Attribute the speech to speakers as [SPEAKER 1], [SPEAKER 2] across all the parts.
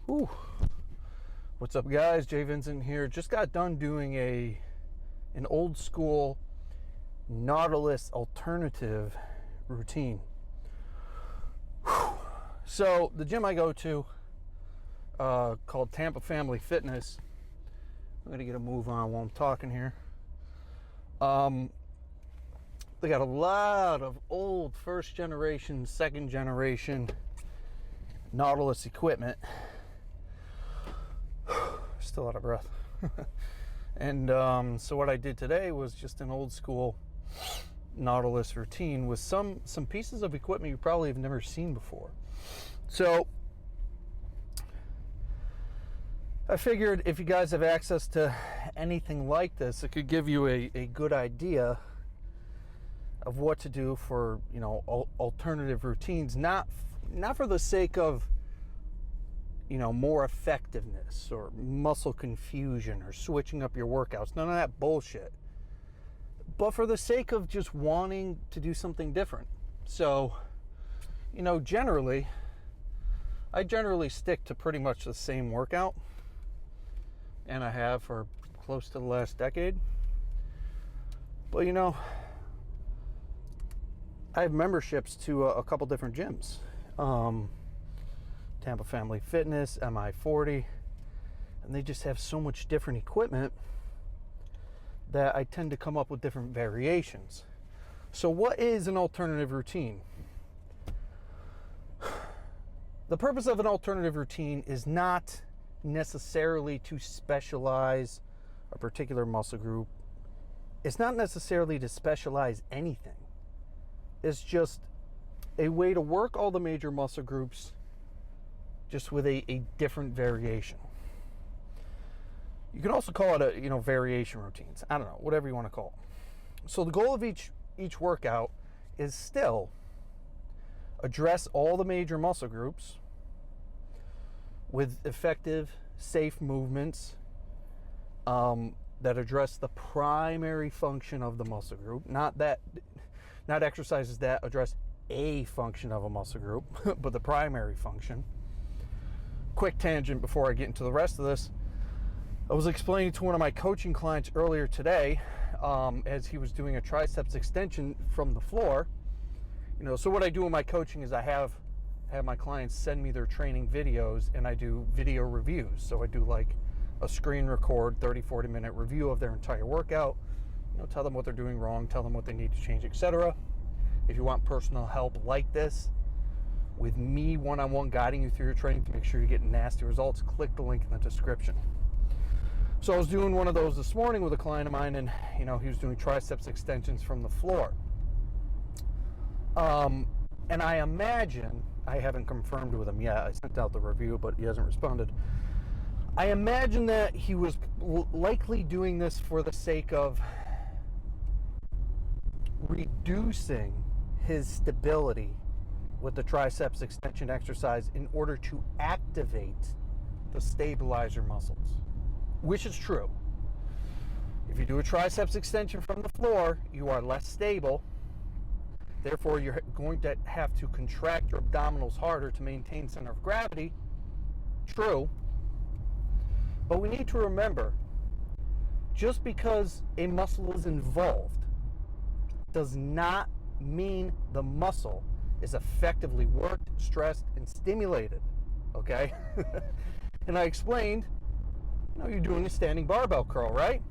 [SPEAKER 1] Whew. What's up, guys? Jay Vincent here. Just got done doing an old school Nautilus alternative routine. Whew. So the gym I go to, called Tampa Family Fitness. I'm gonna get a move on while I'm talking here. They got a lot of old first generation, second generation Nautilus equipment. Still out of breath. And so what I did today was just an old school Nautilus routine with some pieces of equipment you probably have never seen before. So I figured if you guys have access to anything like this, it could give you a good idea of what to do for, alternative routines, not for the sake of, more effectiveness or muscle confusion or switching up your workouts. None of that bullshit. But for the sake of just wanting to do something different. So, I generally stick to pretty much the same workout, and I have for close to the last decade. But I have memberships to a couple different gyms. Tampa Family Fitness, MI40, and they just have so much different equipment that I tend to come up with different variations. So what is an alternative routine? The purpose of an alternative routine is not necessarily to specialize a particular muscle group. It's not necessarily to specialize anything. It's just a way to work all the major muscle groups just with a different variation. You can also call it variation routines. I don't know, whatever you want to call it. So the goal of each workout is still address all the major muscle groups with effective, safe movements that address the primary function of the muscle group, not exercises that address a function of a muscle group, but the primary function. Quick tangent before I get into the rest of this. I was explaining to one of my coaching clients earlier today, as he was doing a triceps extension from the floor. So what I do in my coaching is I have my clients send me their training videos, and I do video reviews. So I do like a screen record, 30-40 minute review of their entire workout. Tell them what they're doing wrong, tell them what they need to change, etc. If you want personal help like this, with me one-on-one guiding you through your training to make sure you're getting nasty results, click the link in the description. So I was doing one of those this morning with a client of mine, and he was doing triceps extensions from the floor. And I imagine, I haven't confirmed with him yet, I sent out the review, but he hasn't responded. I imagine that he was likely doing this for the sake of reducing his stability with the triceps extension exercise in order to activate the stabilizer muscles, which is true. If you do a triceps extension from the floor, you are less stable. Therefore, you're going to have to contract your abdominals harder to maintain center of gravity. True. But we need to remember, just because a muscle is involved does not mean the muscle is effectively worked, stressed, and stimulated. Okay? And I explained, you're doing a standing barbell curl, right?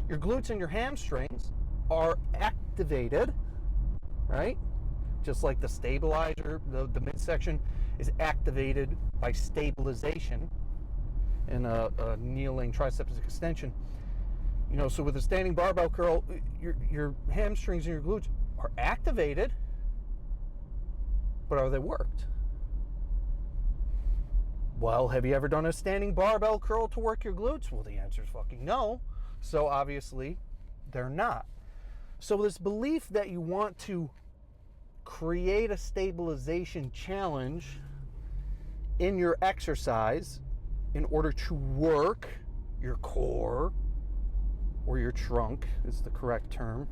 [SPEAKER 1] Your glutes and your hamstrings are activated, right? Just like the stabilizer, the midsection is activated by stabilization in a kneeling triceps extension. So with a standing barbell curl, your hamstrings and your glutes are activated, but are they worked? Well, have you ever done a standing barbell curl to work your glutes? Well, the answer is fucking no. So obviously, they're not. So this belief that you want to create a stabilization challenge in your exercise in order to work your core, or your trunk is the correct term.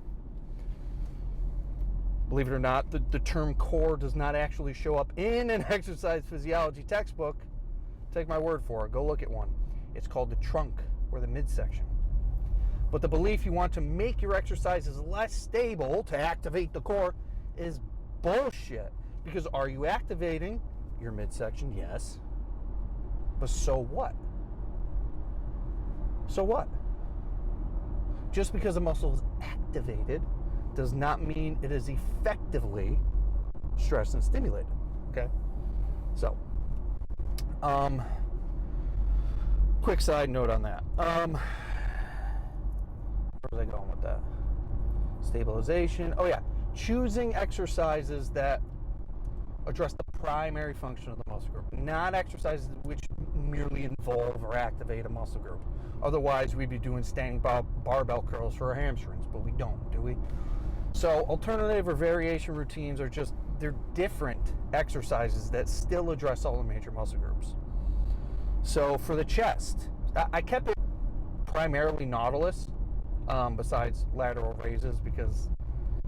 [SPEAKER 1] Believe it or not, the term core does not actually show up in an exercise physiology textbook. Take my word for it. Go look at one. It's called the trunk or the midsection. But the belief you want to make your exercises less stable to activate the core is bullshit. Because are you activating your midsection? Yes. But so what? So what? Just because a muscle is activated does not mean it is effectively stressed and stimulated. Okay? So, quick side note on that. Where was I going with that? Stabilization. Oh yeah, choosing exercises that address the primary function of the muscle group, not exercises which merely involve or activate a muscle group. Otherwise, we'd be doing standing barbell curls for our hamstrings, but we don't, do we? So alternative or variation routines are just, they're different exercises that still address all the major muscle groups. So for the chest, I kept it primarily Nautilus, besides lateral raises, because,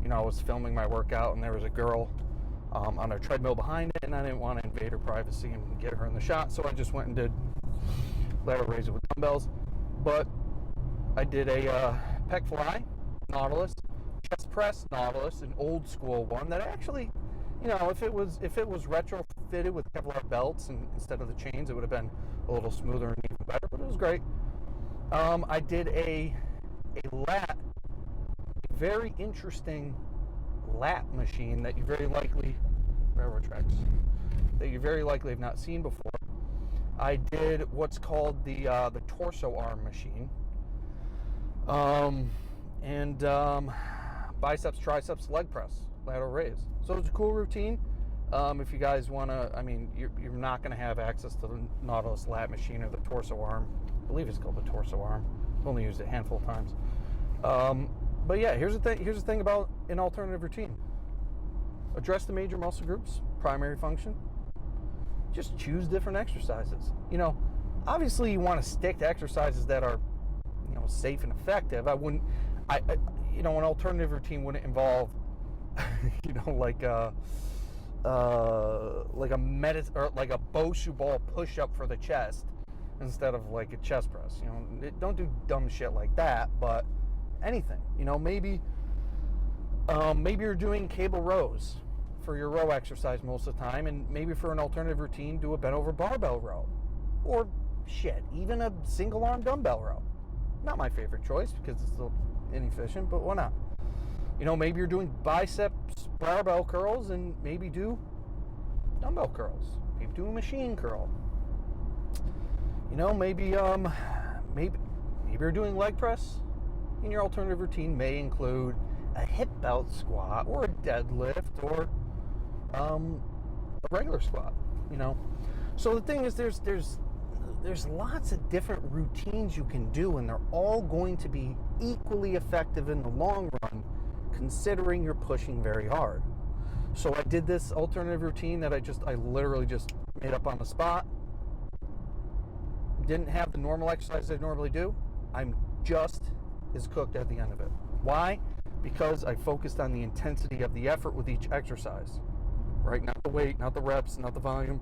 [SPEAKER 1] you know, I was filming my workout and there was a girl on a treadmill behind it, and I didn't want to invade her privacy and get her in the shot, so I just went and did lateral raises with dumbbells. But I did a pec fly, Nautilus, chest press, Nautilus, an old school one that actually, you know, if it was retrofitted with Kevlar belts and instead of the chains, it would have been a little smoother and even better, but it was great. I did a lat, a very interesting lat machine that you very likely, railroad tracks, that you very likely have not seen before. I did what's called the torso arm machine, and biceps, triceps, leg press, lateral raise. So it's a cool routine. If you guys want to, I mean, you're not going to have access to the Nautilus lat machine or the torso arm. I believe it's called the torso arm. I've only used it a handful of times. But yeah, here's the thing about an alternative routine. Address the major muscle groups, primary function. Just choose different exercises. You know, obviously you want to stick to exercises that are, you know, safe and effective. You know, an alternative routine wouldn't involve, you know, like a Bosu ball push-up for the chest instead of like a chest press. You know, don't do dumb shit like that. But anything, you know, maybe you're doing cable rows for your row exercise most of the time, and maybe for an alternative routine, do a bent over barbell row, or shit, even a single arm dumbbell row. Not my favorite choice because it's still inefficient, but why not? You know, maybe you're doing biceps barbell curls, and maybe do dumbbell curls. Maybe do a machine curl. You know, maybe you're doing leg press, and your alternative routine may include a hip belt squat or a deadlift or a regular squat. You know, so the thing is, there's lots of different routines you can do, and they're all going to be equally effective in the long run, considering you're pushing very hard. So I did this alternative routine that I literally just made up on the spot. Didn't have the normal exercises I normally do. I'm just as cooked at the end of it. Why? Because I focused on the intensity of the effort with each exercise, right? Not the weight, not the reps, not the volume,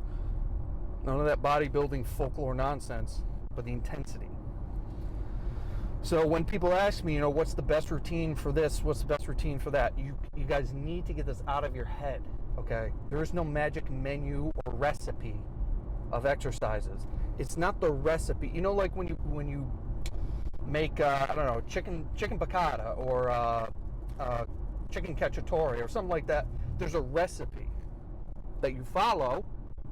[SPEAKER 1] none of that bodybuilding folklore nonsense, but the intensity. So when people ask me, you know, what's the best routine for this? What's the best routine for that? You guys need to get this out of your head, okay? There is no magic menu or recipe of exercises. It's not the recipe. You know, like when you make I don't know, chicken piccata or chicken cacciatore or something like that. There's a recipe that you follow,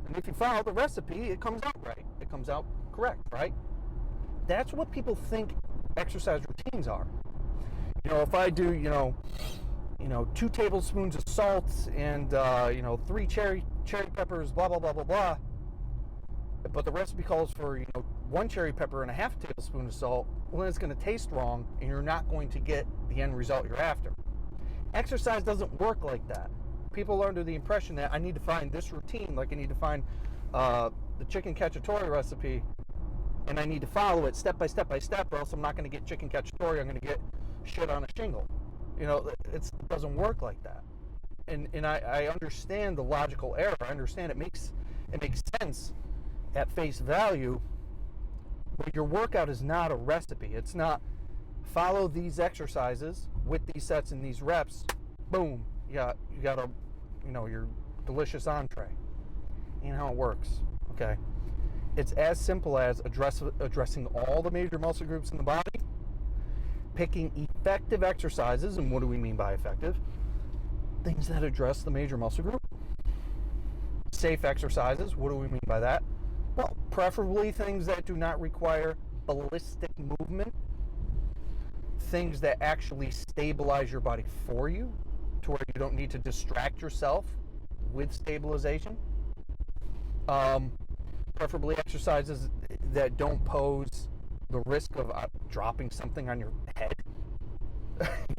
[SPEAKER 1] and if you follow the recipe, it comes out right. It comes out correct, right? That's what people think exercise routines are. You know, if I do, you know, 2 tablespoons of salt and 3 cherry peppers, blah blah blah blah blah. But the recipe calls for, you know, 1 cherry pepper and a half tablespoon of salt. Well, then it's going to taste wrong, and you're not going to get the end result you're after. Exercise doesn't work like that. People are under the impression that I need to find this routine, like I need to find the chicken cacciatore recipe, and I need to follow it step by step by step, or else I'm not going to get chicken cacciatore. I'm going to get shit on a shingle. You know, it doesn't work like that. And I understand the logical error. I understand it makes sense at face value, but your workout is not a recipe. It's not follow these exercises with these sets and these reps. Boom, you got a, you know, your delicious entree. Ain't how it works. Okay, it's as simple as addressing all the major muscle groups in the body, picking effective exercises. And what do we mean by effective? Things that address the major muscle group. Safe exercises. What do we mean by that? Well, preferably things that do not require ballistic movement, things that actually stabilize your body for you, to where you don't need to distract yourself with stabilization. Preferably exercises that don't pose the risk of dropping something on your head.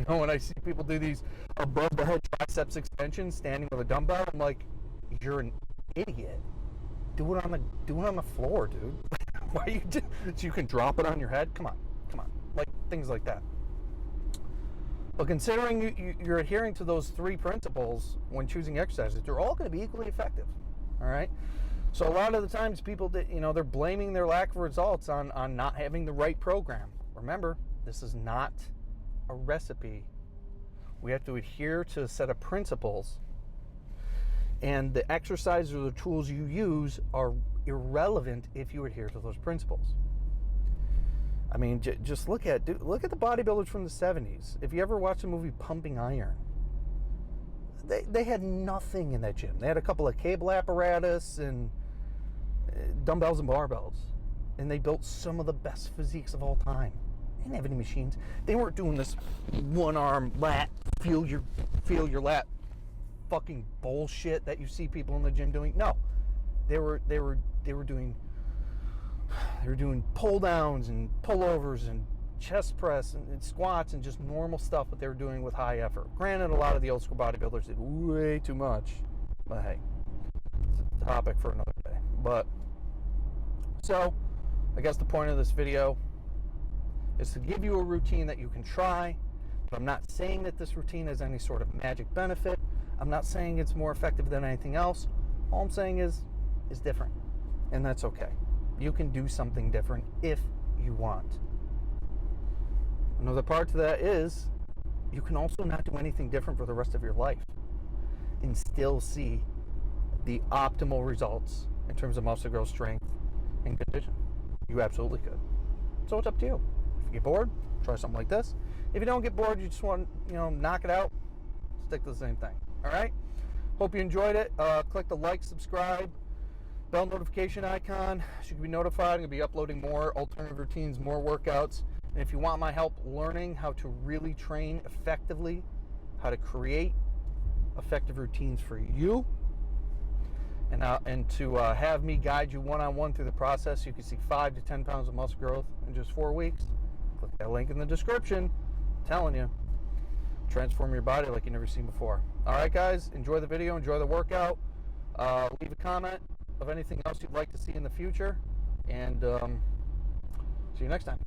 [SPEAKER 1] know, when I see people do these above the head triceps extensions standing with a dumbbell, I'm like, you're an idiot. Do it on the floor, dude. Why you do so you can drop it on your head? Come on, like things like that. But considering you're adhering to those 3 principles when choosing exercises, they're all going to be equally effective. All right. So a lot of the times people, they're blaming their lack of results on not having the right program. Remember, this is not a recipe. We have to adhere to a set of principles, and the exercises or the tools you use are irrelevant if you adhere to those principles. I mean, just look at the bodybuilders from the 70s. If you ever watch the movie Pumping Iron, they had nothing in that gym. They had a couple of cable apparatus and dumbbells and barbells, and they built some of the best physiques of all time. They didn't have any machines. They weren't doing this one-arm lat, feel your lat fucking bullshit that you see people in the gym doing. No, they were doing pull downs and pullovers and chest press and squats and just normal stuff that they were doing with high effort. Granted, a lot of the old school bodybuilders did way too much, but hey, it's a topic for another day. But so I guess the point of this video is to give you a routine that you can try. But I'm not saying that this routine has any sort of magic benefit. I'm not saying it's more effective than anything else. All I'm saying is different, and that's okay. You can do something different if you want. Another part to that is you can also not do anything different for the rest of your life and still see the optimal results in terms of muscle growth, strength, and condition. You absolutely could. So it's up to you. If you get bored, try something like this. If you don't get bored, you just want to, knock it out, stick to the same thing. All right? Hope you enjoyed it. Click the like, subscribe, bell notification icon so you can be notified. I'm going to be uploading more alternative routines, more workouts. And if you want my help learning how to really train effectively, how to create effective routines for you, and to have me guide you one-on-one through the process, you can see 5 to 10 pounds of muscle growth in just 4 weeks. Click that link in the description. I'm telling you, transform your body like you've never seen before. All right, guys, enjoy the video, enjoy the workout. Leave a comment of anything else you'd like to see in the future, and see you next time.